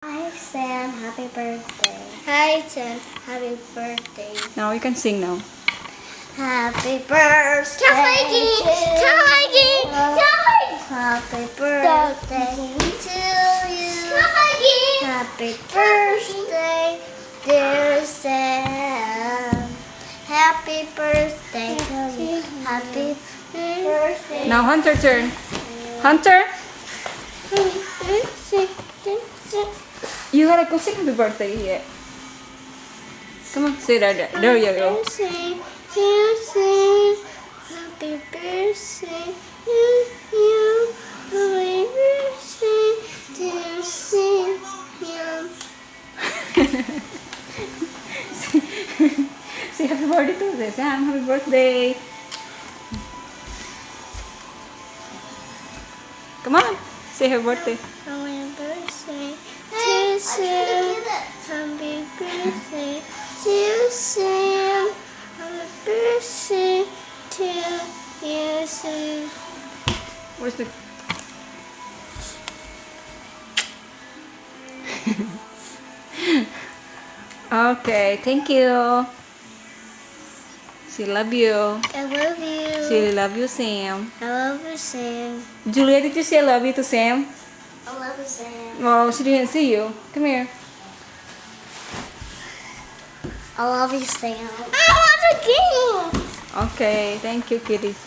Hi Sam, happy birthday. Hi Sam, happy birthday. Now you can sing now. Happy birthday. Happy birthday to you. Happy birthday, dear Sam. Happy birthday to you. Happy birthday. Now Hunter turn. Hunter, you gotta go sing happy birthday yet. Come on, say that. There you go. Happy birthday to you. Happy birthday to you. Say happy birthday to them. Sam, happy birthday. Come on, say happy birthday. Happy birthday to Sam. Happy birthday to Sam. Happy birthday to you, Sam. Where's the... Okay, thank you. She love you. I love you. She love you, Sam. I love you, Sam. Julia, did you say I love you to Sam? I love you, Sam. Oh, she didn't see you. Come here. I love you, Sam. I want a game. Okay, thank you, kitties.